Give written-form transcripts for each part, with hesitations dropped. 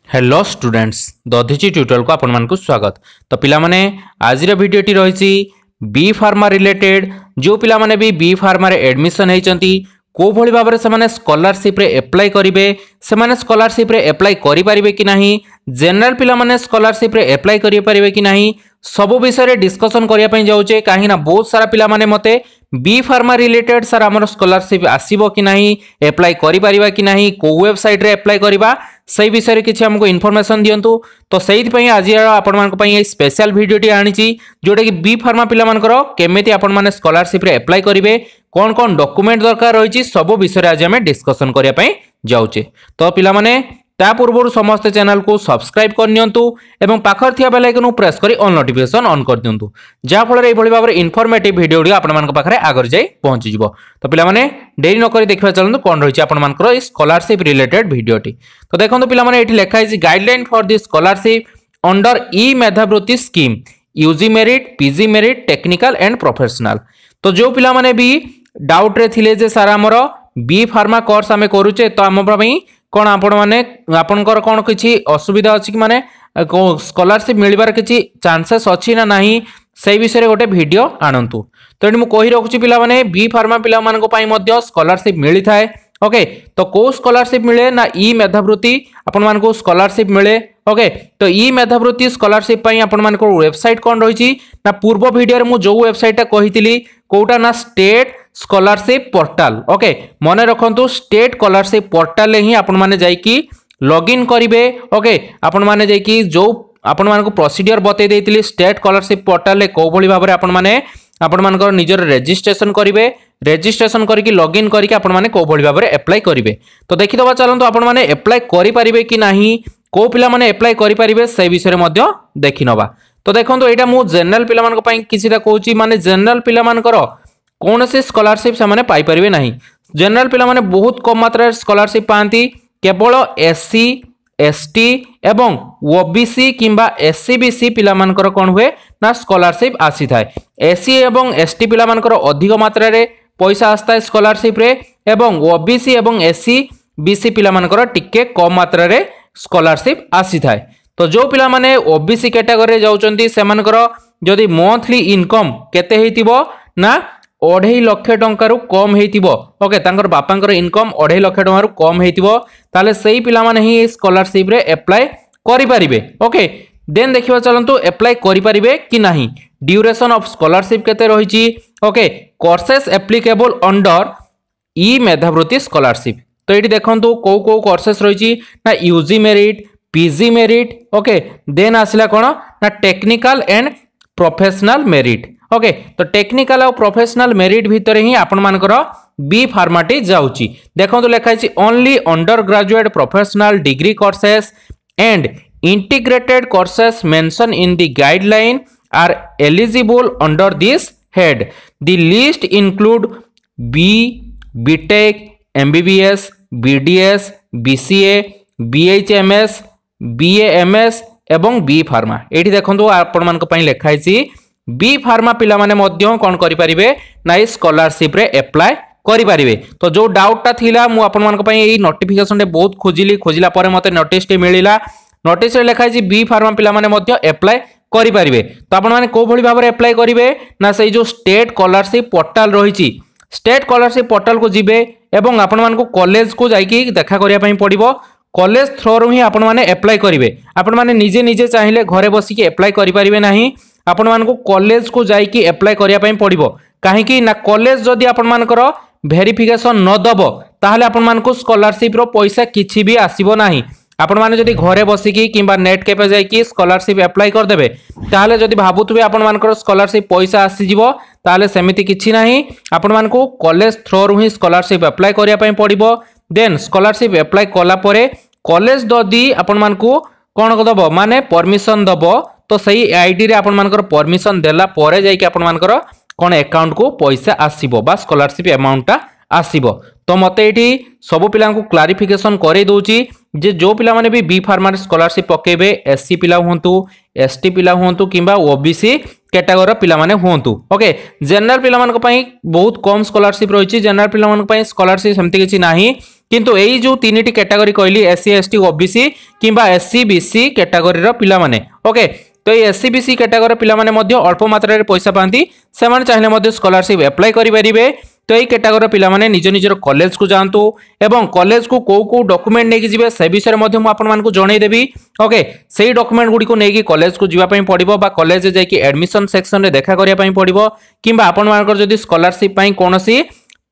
Hello students Dadhichi tutorial को आपण मानकु स्वागत। तो पिला माने आज भिडियोटी रही बी फार्मा रिलेटेड जो पिला माने भी बी फार्मा रे एडमिशन होती को भली भाव से स्कॉलरशिप रे अप्लाई करेंगे से स्कॉलरशिप रे अप्लाई करि पारिबे कि नहीं, जनरल पिला माने स्कॉलरशिप रे अप्लाई करि पारिबे कि नहीं, सब विषय डिस्कशन करिया पई जाउचे। कहीं बहुत सारा पिला माने मते बी फार्मा रिलेटेड सर आमर स्कॉलरशिप आसीबो कि नहीं, अप्लाई करि पारिबा कि नहीं, को वेबसाइट रे अप्लाई करिबा सही विषय किसी हमको इनफॉरमेशन दियंतु। तो सही आज आपण मान स्पेशल वीडियोटी आनी जोटा कि बी फार्मा पिला मानकर केमिति आपण माने स्कॉलरशिप रे अप्लाई करिवे, कौन कौन डॉक्यूमेंट दरकार रही सब विषय आज आम डिस्कशन करिया पई जाउचे। तो पिला माने ता पूर्व समस्त चैनल को सब्सक्राइब करनियंतु एवं पाखर थिया बेल आइकन प्रेस करी ऑल नोटिफिकेशन ऑन कर दियंतु जा फल रे एभली भाबरे इन्फॉर्मेटिव वीडियो आपण मानक पाखरे आगर जाई पहुंची जिवो। तो पिला माने देरी न करी देखबा चलंतु कोन रहिछि आपण मानकर स्कॉलरशिप रिलेटेड वीडियोटी। तो देखंतु पिला माने एठी लेखा है guideline for the scholarship under e Medhabruti scheme UG merit PG merit technical and professional. तो जो पिला माने भी डाउट रे थिले जे सारा हमर बी फार्मा कोर्स आमे करूचे तो हम पई कौन आपण माने आपनकर कौन किछि असुविधा अछि कि माने स्कॉलरशिप मिलबार किछि चांसेस अछि ना नाही सही विषय रे गोटे वीडियो आनंतु। तो एठी मु कहि रखुछि पिला माने बी फार्मा पिला मानको पई मध्य स्कॉलरशिप मिली थाए। ओके तो को स्कॉलरशिप मिले ना ई मेधावृत्ति आपण मानको स्कॉलरशिप मिले। ओके तो ई मेधावृत्ति स्कॉलरशिप पई आपण मानको वेबसाइट कोन रहिछि ना पूर्व वीडियो रे मु जो वेबसाइट कहितली कोटा ना स्टेट स्कॉलरशिप पोर्टल। ओके मने रखंतु स्टेट स्कॉलरशिप पोर्टल ही आपण माने जाई कि लॉगिन करिवे। ओके आपण माने जाई कि जो आपण मानको प्रोसीजर बतै देइतली स्टेट स्कॉलरशिप पोर्टल ले को भली भाबरे आपण माने आपण मानकर निजर रजिस्ट्रेशन करिवे, रजिस्ट्रेशन करके लॉगिन करके आपण माने को भली भाबरे अप्लाई करिवे। तो देखि दबा चलंतु आपण माने अप्लाई करि परिबे कि नाही, को पिला माने अप्लाई करि परिबे सही विषय रे मध्य देखि नबा। तो देखंतु एटा मु जनरल पिला मानक पई किछिटा कहूची माने जनरल पिला मानकर कौन से स्कॉलरशिप से माने पाई परिबे नाही। जनरल पिला माने बहुत कम मात्रा स्कॉलरशिप पांती, केवल एससी एसटी एवं ओबीसी किंबा एससीबीसी पिला मानकर कोन हुए ना स्कॉलरशिप आसी थाए। एससी एवं एसटी पिला मानकर अधिक मात्रा रे पैसा आस्ता है स्कॉलरशिप रे एवं ओबीसी एवं एससी बीसी पिला मानकर टिके कम मात्रा रे स्कॉलरशिप आसी थाए। तो जो पिला माने ओबीसी कैटेगरी रे जाउचंती से मानकर जदी मंथली इनकम केते हेतिबो ना 2.5 लाख टंका कम हेतिबो। ओके तांकर बापांकर इनकम 2.5 लाख टंका कम हेतिबो ताले सही पिला माने ही स्कॉलरशिप रे अप्लाई करि परिबे। ओके देन देखिबा चलंतु अप्लाई करि परिबे कि नाही, ड्यूरेशन ऑफ स्कॉलरशिप केते रहिछि। Okay courses applicable under e Medhabruti scholarship. तो एठी देखंतु को कोर्सेस रहिछि ना UG merit PG merit. Okay then आसिला कोन ना technical and professional merit. Okay तो टेक्निकल और प्रोफेशनल मेरिट भितर ही आपण मानकर बी फार्माटी जाउची। देखंतु लेखा है only undergraduate professional degree courses and integrated courses mention in the guideline are eligible under this head. The list include B BTech MBBS BDS BCA BHMS BAMS एवं B pharma. एठी देखंतु आपण मानक पई लेखा है बी फार्मा पिला माने मध्य कोन करि परिबे ना स्कॉलरशिप रे अप्लाई करि परिबे। तो जो डाउट ता थिला मु आपण मानक पई एई नोटिफिकेशन रे बहुत खोजिला परे मते नोटिस टे मिलिला। नोटिस रे लेखा है बी फार्मा पिला माने मध्य अप्लाई करि परिबे। तो आपण माने को भली भाबरे अप्लाई करिवे ना सेई जो स्टेट स्कॉलरशिप पोर्टल रहिछि स्टेट स्कॉलरशिप पोर्टल को जिबे एवं आपण मानको कॉलेज को जाई कि देखा करिया पई पड़िबो। कॉलेज थ्रू ही आपण माने अप्लाई करिवे। आपण माने निजे निजे चाहिले घरे बसी के अप्लाई करि परिबे नाही, आपण मानको कॉलेज को जाई कि अप्लाई करिया पई पड़िबो। काहे कि ना कॉलेज जदी आपण मानकर वेरिफिकेशन न दबो ताहले आपण मानको स्कॉलरशिप रो पैसा किछि भी आसीबो नाही। आपण माने जदी घरे बसी कि किबा नेट कैफे जाई कि स्कॉलरशिप अप्लाई कर देबे ताहले जदी भाबुतबे आपण मानकर स्कॉलरशिप पैसा आसी जिवो ताहले सेमिति किछि नाही। आपण मानको कॉलेज थ्रू ही स्कॉलरशिप अप्लाई करिया पई पड़िबो। देन स्कॉलरशिप अप्लाई कला परे कॉलेज ददी आपण मानको कोन दबो माने परमिशन दबो। तो सही आईडी रे आपण मानकर परमिशन देला परे जाई कि आपण मानकर कोन अकाउंट को पैसा आसीबो बा स्कॉलरशिप अमाउंटटा आसीबो। तो मते एठी सब पिला को क्लारिफिकेशन करे दोची जे जो पिला माने भी बी फार्मा स्कॉलरशिप पकेबे एससी पिला होंतु एसटी पिला होंतु किंबा ओबीसी कैटेगरी पिला माने होंतु। ओके जनरल पिला मानक पई बहुत कम स्कॉलरशिप रहिछि। जनरल पिला मानक पई स्कॉलरशिप सेमति किछि नाही। किंतु एई जो तीनिटी कैटेगरी कहली एससी एसटी ओबीसी किंबा एससी बीसी कैटेगरी रो पिला माने ओके तो ये एससी बीसी कैटेगरी पिला माने मध्य अल्प मात्रा रे पैसा पांती से माने चाहिले मध्य स्कॉलरशिप अप्लाई करि परिबे। तो यही कैटेगरी पिला माने निज निजर कॉलेज को जांतु एवं कॉलेज को को डॉक्यूमेंट नेकी जिवे से विषय मध्य मु आपन मानकु जणाई देबी ओके सेही डॉक्यूमेंट गुडी को नेकी कॉलेज को जिवा पई पड़िबो बा कॉलेज जाई कि एडमिशन सेक्शन रे देखा करिया पई पड़िबो किंबा आपन मानकर जदी स्कॉलरशिप पई कोनोसी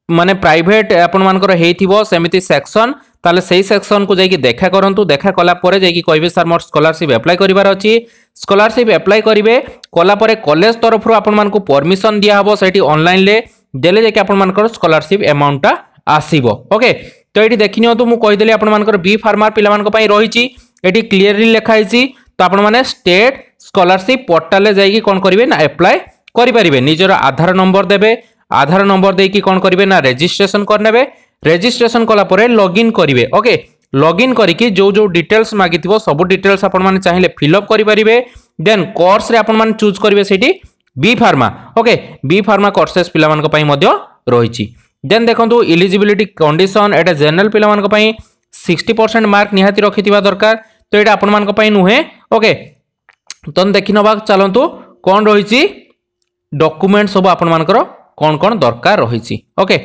माने प्राइवेट आपन मानकर हेइथिबो सेमिति सेक्शन ताले सेही सेक्शन को जाई कि देखा करंतु देखा कला परे जाई कि कहबे सर मोर स्कॉलरशिप अप्लाई करिवार अछि स्कॉलरशिप अप्लाई करिवे कला परे कॉलेज तरफ आपन मानकु परमिशन दिया हबो सेठी ऑनलाइन ले देले जे कि आपन मानकर स्कॉलरशिप अमाउंट आसीबो ओके तो एठी देखिनियो तो मु कहि देली आपन मानकर बी फार्मर पिला मानक पई रहिछि एठी क्लियरली लिखा हिछि तो आपन माने स्टेट स्कॉलरशिप पोर्टल ले जाई कि कोन करिवे ना अप्लाई करि परिबे निजर आधार नंबर देबे आधार नंबर दे कि कोन करिवे ना रजिस्ट्रेशन करनेबे रजिस्ट्रेशन कला परे लॉगिन करिवे ओके लॉगिन करिकि जो जो डिटेल्स मागिथिबो सब डिटेल्स आपन माने चाहिले फिल अप करि परिबे देन कोर्स रे आपन माने चूज करिवे सेठी B pharma okay B pharma courses पिला मानक पई मध्य रहिछि देन देखंतु एलिजिबिलिटी कंडीशन एटा जनरल पिला मानक पई 60% मार्क निहाती रखिथिबा दरकार तो एटा आपन मानक पई नुहे ओके तो देखिनबा चलंतु कोन रहिछि डॉक्यूमेंट सब आपन मानकर कोन कोन दरकार रहिछि ओके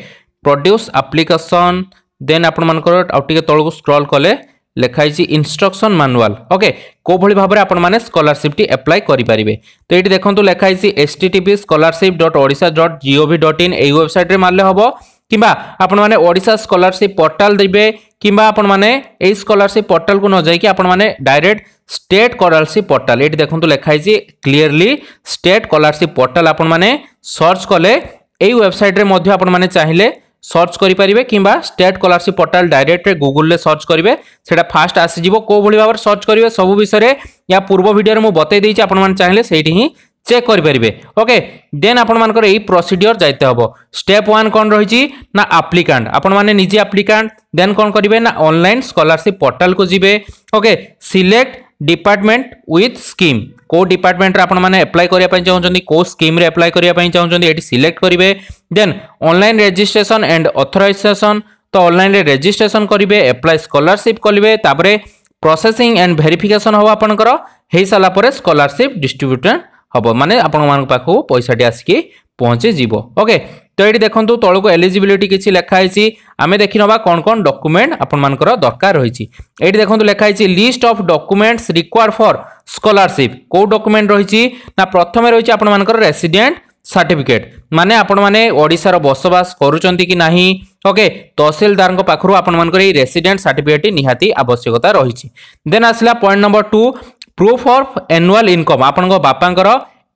प्रोड्यूस एप्लीकेशन देन आपन मानकर आउटिके तळको स्क्रॉल कले लेखाई इंस्ट्रक्शन मैनुअल ओके को भली भाबरे आपण माने स्कॉलरशिप टी अप्लाई करि परिबे तो एटी देखंतु लेखाई http://scholarship.odisha.gov.in एई वेबसाइट रे मारले हबो किबा आपण माने ओडिशा स्कॉलरशिप पोर्टल दिबे किबा आपण माने एई स्कॉलरशिप पोर्टल को न जाई कि आपण माने direct state scholarship portal eighty देखंतु लेखाई क्लियरली स्टेट स्कॉलरशिप पोर्टल आपण माने सर्च कले एई वेबसाइट रे मध्ये आपण माने चाहिले सर्च करि परिबे किबा स्टेट स्कॉलरशिप पोर्टल डायरेक्ट रे गूगल ले सर्च करिवे सेटा फास्ट आसी जिवो को भली भाबर सर्च करिवे सब विषय या पूर्व वीडियो रे मु बतै देछि आपण मान चाहिले सेठी ही चेक करि परिबे ओके देन आपण मानकर एई प्रोसीजर जाइते हबो स्टेप 1 कोन रहिछि ना एप्लीकेंट आपण माने निजे एप्लीकेंट देन कोन करिवे ना ऑनलाइन स्कॉलरशिप पोर्टल को जिवे okay select department with scheme को डिपार्टमेंट रे आपण माने अप्लाई करिया पई चाहउछन्ती को स्कीम रे अप्लाई करिया पई चाहउछन्ती एटी सिलेक्ट करिवे then online registration and authorisation तो ऑनलाइन रे रजिस्ट्रेशन करिवे अप्लाई स्कॉलरशिप करिवे तापरे प्रोसेसिंग एंड वेरिफिकेशन हो आपनकर हेई साला परे स्कॉलरशिप डिस्ट्रीब्यूटर हबो माने आपण मान पाखो पैसाटी आसीकी पहुंचे जीवो ओके तो एटी देखंतु तळको एलिजिबिलिटी किछि लेखा हिछि आमे देखिनबा कोन कोन डॉक्यूमेंट आपण मानकर दरकार रहिछि एटी देखंतु लेखा हिछि list of documents required for scholarship को डॉक्यूमेंट रहिछि ना प्रथमे रहिछि आपण मानकर रेसिडेंट सर्टिफिकेट माने आपण माने ओडिसा रो बसवास करूचंती कि नाही ओके तहसीलदार को पाखरु आपण मानकर ए रेसिडेंट सर्टिफिकेट निहाती आवश्यकता रहिछि देन आसला point number 2 proof of annual income आपण को बापांकर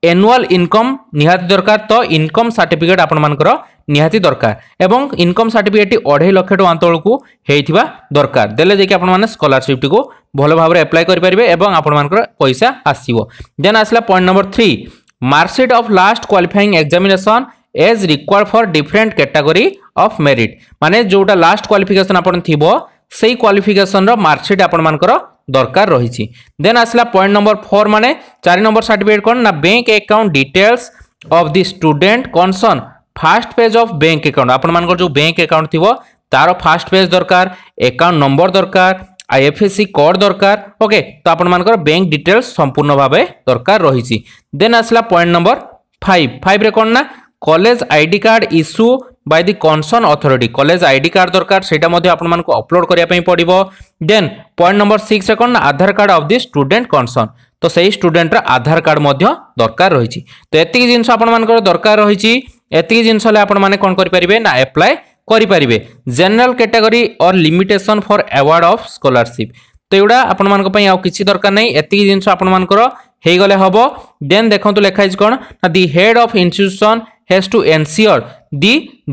एनुअल इनकम निहाती दरकार तो इनकम सर्टिफिकेट आपण मानकर निहाती दरकार एवं इनकम सर्टिफिकेट 2.5 लाख टका अंतल को हेइथिबा दरकार देले जे कि आपण माने स्कॉलरशिप टी को भलो भाबरे अप्लाई करि परिबे एवं आपण मानकर पैसा आसीबो देन आसला point number 3 marksheet of last qualifying examination as required for different category of merit माने जोटा लास्ट क्वालिफिकेशन आपण थिबो सेही क्वालिफिकेशन रो मार्कशीट आपण मानकर दरकार रहिछि देन आसला पॉइंट नंबर 4 माने 4 नंबर सर्टिफिकेट कोन ना bank account details of the student concern first page of bank account आपण मानकर जो बैंक अकाउंट थिबो तारो फर्स्ट पेज दरकार अकाउंट नंबर दरकार आईएफएससी कोड दरकार ओके तो आपण मानकर बैंक डिटेल्स संपूर्ण भाबे दरकार रहिछि देन आसला पॉइंट नंबर 5 रे कोन ना college ID card issue by the concern authority college ID card दरकार सेटा मध्ये आपण मानको अपलोड करिया पई पड़िबो देन पॉइंट नंबर 6 रे कोन ना Aadhaar card of the student concern तो सही स्टूडेंट रा आधार कार्ड मध्ये दरकार रहिछि तो एतिकी जिंस आपण मानकर दरकार रहिछि एतिकी जिंस ले आपण माने कोन करि परिबे ना अप्लाई करि परिबे जनरल कैटेगरी और limitation for award of scholarship तो एडा आपण मानक पई आ किछि दरकार नै एतिकी जिंस आपण मानकर हेइ गले हबो देन देखंतु लेखाइ कोन ना the head of institution has to ensure the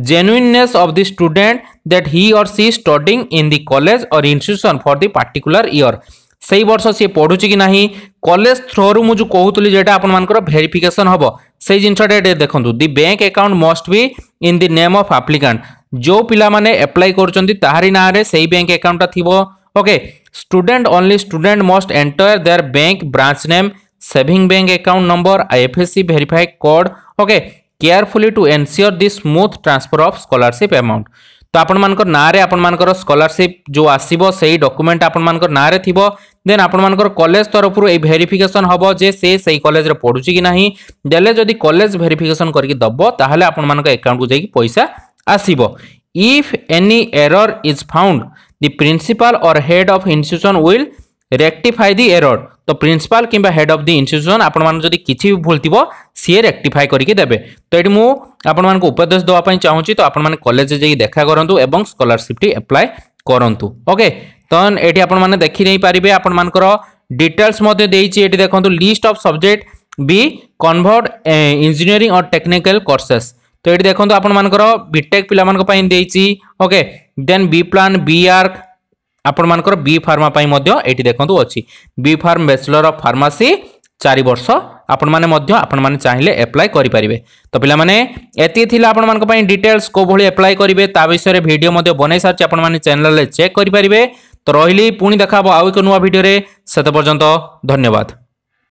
genuineness of the student that he or she studying in the college or institution for the particular year सही वर्ष से पढुची कि नाही कॉलेज थ्रू मु जो कहउतली जेटा आपण मानकर वेरिफिकेशन हबो सही जिंसटा देखंतु the bank account must be in the name of applicant जो पिला माने अप्लाई करचंती ताहारी ना रे सही बैंक अकाउंट थिबो okay student only student must enter their bank branch name saving bank account number IFSC verify code okay carefully to ensure the smooth transfer of scholarship amount तो आपण मानकर नारे आपण मानकर स्कॉलरशिप जो आसीबो सेही डॉक्यूमेंट आपण मानकर नारे थिबो देन आपण मानकर कॉलेज तरफ ए वेरिफिकेशन हबो जे से सही कॉलेज रे पढुची कि नाही देले जदी कॉलेज वेरिफिकेशन करके दबो ताहले आपण मानकर अकाउंट को जाई पैसा आसीबो if any error is found the principal or head of institution will rectify the error तो प्रिंसिपल किंबा हेड ऑफ द इंस्टीट्यूशन आपण मान जदी किछि भी भूल थिबो सी रेक्टिफाई करके देबे तो एटी मु आपण मान को उपदेश दवा पई चाहूची तो आपण मान कॉलेज जाई देखा करंतु एवं स्कॉलरशिप टी अप्लाई करंतु ओके तो एटी आपण मान देखि नै परिबे आपण मान कर डिटेल्स मध्ये देइछि एटी देखंतु list of subject be convert engineering और टेक्निकल कोर्सेस तो एटी देखंतु आपण मान कर बीटेक पिला मान को पई देइछि okay then B plan B arch आपण मानकर बी फार्मा पाई मध्य एटी देखंतु अछि B pharm bachelor of pharmacy 4 वर्ष आपण माने मध्य आपण माने चाहिले अप्लाई करि परिबे तो पिला माने एति थिला आपण मान को पई डिटेल्स को भली अप्लाई करिवे ता विषय रे वीडियो मध्य बनै सारछि आपण माने चैनल रे चेक करि परिबे तो रहिली पुनी देखाबो आउ एक नुवा वीडियो रे सेते पर्यंत धन्यवाद।